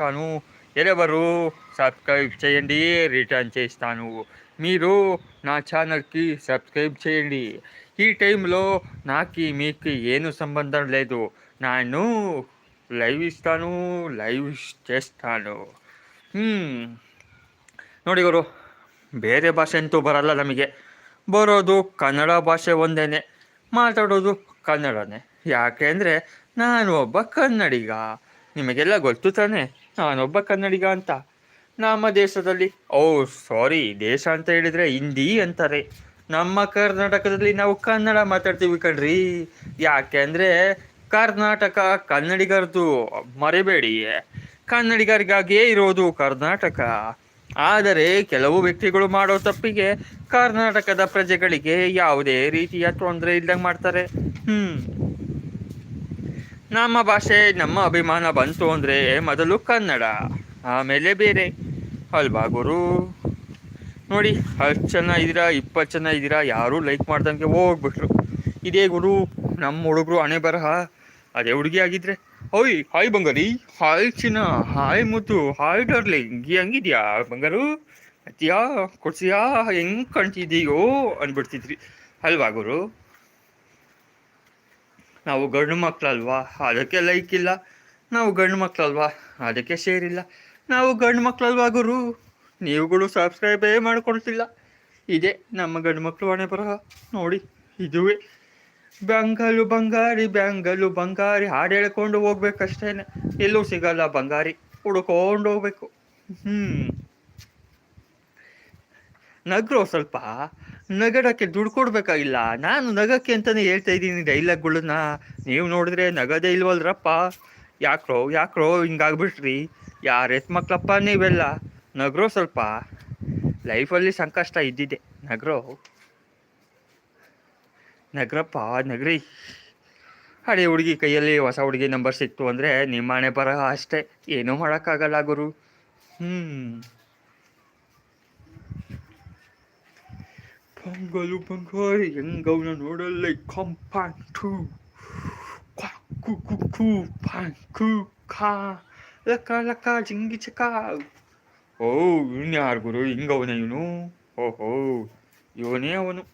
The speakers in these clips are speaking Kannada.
తాను ఎవరు సబ్స్క్రైబ్ చేయండి, రిటర్న్ చేస్తాను. మీరు నా ఛానల్కి సబ్స్క్రైబ్ చేయండి. ఈ టైంలో నాకు మీకు ಏನು సంబంధం లేదు. ನಾನು ಲೈವ್ ಇಸ್ತಾನು, ಲೈವ್ చేస్తాను. ನೋಡಿ ಗುರು, ಬೇರೆ ಭಾಷೆ ಅಂತೂ ಬರಲ್ಲ ನಮಗೆ. ಬರೋದು ಕನ್ನಡ ಭಾಷೆ ಒಂದೇ, ಮಾತಾಡೋದು ಕನ್ನಡನೇ. ಯಾಕೆ ಅಂದರೆ ನಾನು ಒಬ್ಬ ಕನ್ನಡಿಗ. ನಿಮಗೆಲ್ಲ ಗೊತ್ತು ತಾನೆ ನಾನೊಬ್ಬ ಕನ್ನಡಿಗ ಅಂತ. ನಮ್ಮ ದೇಶದಲ್ಲಿ ಸಾರಿ, ದೇಶ ಅಂತ ಹೇಳಿದರೆ ಹಿಂದಿ ಅಂತಾರೆ. ನಮ್ಮ ಕರ್ನಾಟಕದಲ್ಲಿ ನಾವು ಕನ್ನಡ ಮಾತಾಡ್ತೀವಿ ಕಣ್ರಿ. ಯಾಕೆ ಅಂದರೆ ಕರ್ನಾಟಕ ಕನ್ನಡಿಗರದು, ಮರಿಬೇಡಿ. ಕನ್ನಡಿಗರಿಗಾಗಿಯೇ ಇರೋದು ಕರ್ನಾಟಕ. ಆದರೆ ಕೆಲವು ವ್ಯಕ್ತಿಗಳು ಮಾಡೋ ತಪ್ಪಿಗೆ ಕರ್ನಾಟಕದ ಪ್ರಜೆಗಳಿಗೆ ಯಾವುದೇ ರೀತಿಯ ತೊಂದರೆ ಇಲ್ದಂಗೆ ಮಾಡ್ತಾರೆ. ನಮ್ಮ ಭಾಷೆ, ನಮ್ಮ ಅಭಿಮಾನ ಬಂತು ಅಂದರೆ ಮೊದಲು ಕನ್ನಡ, ಆಮೇಲೆ ಬೇರೆ, ಅಲ್ವಾ ಗುರು? ನೋಡಿ, 10 ಜನ ಇದ್ದೀರಾ, 20 ಜನ ಇದ್ದೀರಾ, ಯಾರೂ ಲೈಕ್ ಮಾಡ್ದಂಗೆ ಹೋಗ್ಬಿಟ್ರು. ಇದೇ ಗುರು ನಮ್ಮ ಹುಡುಗರು ಹಣೆ ಬರಹ. ಅದೇ ಹುಡುಗಿ ಆಗಿದ್ರೆ, ಓಯ್ ಹಾಯ್ ಬಂಗಾರಿ, ಹಾಯ್ ಚಿನ್ನ, ಹಾಯ್ ಮುದ್ದು, ಹಾಯ್ ಡಾರ್ಲಿಂಗ್, ಹೆಂಗಿದ್ಯಾ ಬಂಗಾರು, ಅತ್ಯಾ ಕೊಡ್ಸಿಯಾ, ಹೆಂಗೆ ಕಾಣ್ತಿದ್ದೀಯೋ ಅಂದ್ಬಿಡ್ತಿದ್ರಿ, ಅಲ್ವಾ ಗುರು? ನಾವು ಗಂಡು ಮಕ್ಕಳಲ್ವಾ, ಅದಕ್ಕೆ ಲೈಕ್ ಇಲ್ಲ. ನಾವು ಗಂಡು ಮಕ್ಕಳಲ್ವಾ, ಅದಕ್ಕೆ ಶೇರ್ ಇಲ್ಲ. ನಾವು ಗಂಡು ಮಕ್ಕಳಲ್ವಾ ಗುರು, ನೀವುಗಳು ಸಬ್ಸ್ಕ್ರೈಬೇ ಮಾಡ್ಕೊಳ್ತಿಲ್ಲ. ಇದೇ ನಮ್ಮ ಗಂಡು ಮಕ್ಕಳು ಹಣೆ ಬರಹ. ನೋಡಿ, ಇದುವೇ ಬ್ಯಾಂಗಲು ಬಂಗಾರಿ, ಬ್ಯಾಂಗಲು ಬಂಗಾರಿ ಹಾಡು ಹೇಳ್ಕೊಂಡು ಹೋಗ್ಬೇಕಷ್ಟೇ. ಎಲ್ಲೂ ಸಿಗಲ್ಲ ಬಂಗಾರಿ, ಹುಡ್ಕೊಂಡು ಹೋಗ್ಬೇಕು. ನಗ್ರೋ ಸ್ವಲ್ಪ, ನಗಡಕ್ಕೆ ದುಡ್ಡು ಕೊಡ್ಬೇಕಾಗಿಲ್ಲ. ನಾನು ನಗಕ್ಕೆ ಅಂತಲೇ ಹೇಳ್ತಾ ಇದ್ದೀನಿ ಡೈಲಾಗ್ಗಳನ್ನ. ನೀವು ನೋಡಿದ್ರೆ ನಗದೇ ಇಲ್ವಲ್ರಪ್ಪ. ಯಾಕ್ರೋ ಹಿಂಗಾಗ್ಬಿಟ್ರಿ? ಯಾರ ಮಕ್ಕಳಪ್ಪ ನೀವೆಲ್ಲ? ನಗ್ರೋ ಸ್ವಲ್ಪ, ಲೈಫಲ್ಲಿ ಸಂಕಷ್ಟ ಇದ್ದಿದ್ದೆ. ನಗ್ರಪ್ಪ, ನಗ್ರಿ. ಹಳೆ ಹುಡುಗಿ ಕೈಯಲ್ಲಿ ಹೊಸ ಹುಡುಗಿ ನಂಬರ್ ಸಿಕ್ತು ಅಂದರೆ ನಿಮ್ಮ ಹಣೆ ಬರಹ ಅಷ್ಟೇ, ಏನೂ ಮಾಡೋಕ್ಕಾಗಲ್ಲ ಗುರು. ಬಂಗಲು ಬಂಗಾರಿ ಹೆಂಗವನ ನೋಡಲ್ಲ ಕಂಪಾಂಟು ಕು ಪಾಂಕು ಖಾ ಲಕ್ಕ ಲಕ್ಕ ಜಿಂಗಿ ಚಕ. ಇವನು ಯಾರು ಗುರು? ಹಿಂಗವನ ಇವನು? ಓಹೋ, ಇವನೇ ಅವನು.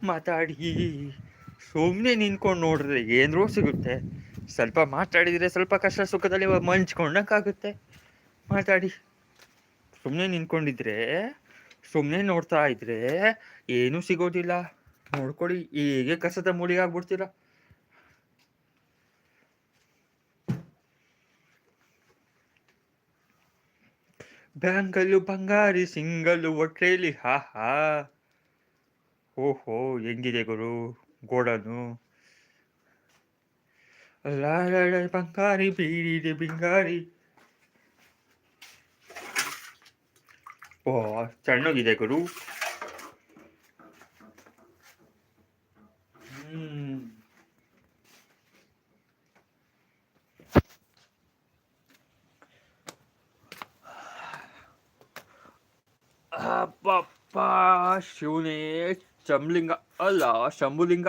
ಮಾತಾಡಿ ಸುಮ್ಮನೆ ನಿಂತ್ಕೊಂಡು ನೋಡಿದ್ರೆ ಏನರೂ ಸಿಗುತ್ತೆ. ಸ್ವಲ್ಪ ಮಾತಾಡಿದರೆ ಸ್ವಲ್ಪ ಕಷ್ಟ ಸುಖದಲ್ಲಿ ಮಂಚ್ಕೊಂಡಕ್ಕಾಗುತ್ತೆ. ಮಾತಾಡಿ. ಸುಮ್ಮನೆ ನಿಂತ್ಕೊಂಡಿದ್ರೆ, ಸುಮ್ಮನೆ ನೋಡ್ತಾ ಇದ್ರೆ ಏನೂ ಸಿಗೋದಿಲ್ಲ. ನೋಡ್ಕೊಳ್ಳಿ, ಹೀಗೆ ಕಸದ ಮೂಡಿ ಆಗ್ಬಿಡ್ತೀರ. ಬ್ಯಾಂಗಲ್ಲು ಬಂಗಾರಿ ಸಿಂಗಲ್ಲು ಹೊಟ್ಟೆಲಿ, ಹಾ. ಓಹೋ, ಹೆಂಗಿದೆ ಗುರು ಗೋಡನು? ಬಂಗಾರಿ ಬೀಡಿದೆ ಬಿಂಗಾರಿ. ಚೆನ್ನಾಗಿದೆ ಗುರು. ಅಪ್ಪಪ್ಪ ಶಿವನೇ, ಚಂಬಲಿಂಗ ಅಲ್ಲ ಶಂಭುಲಿಂಗ.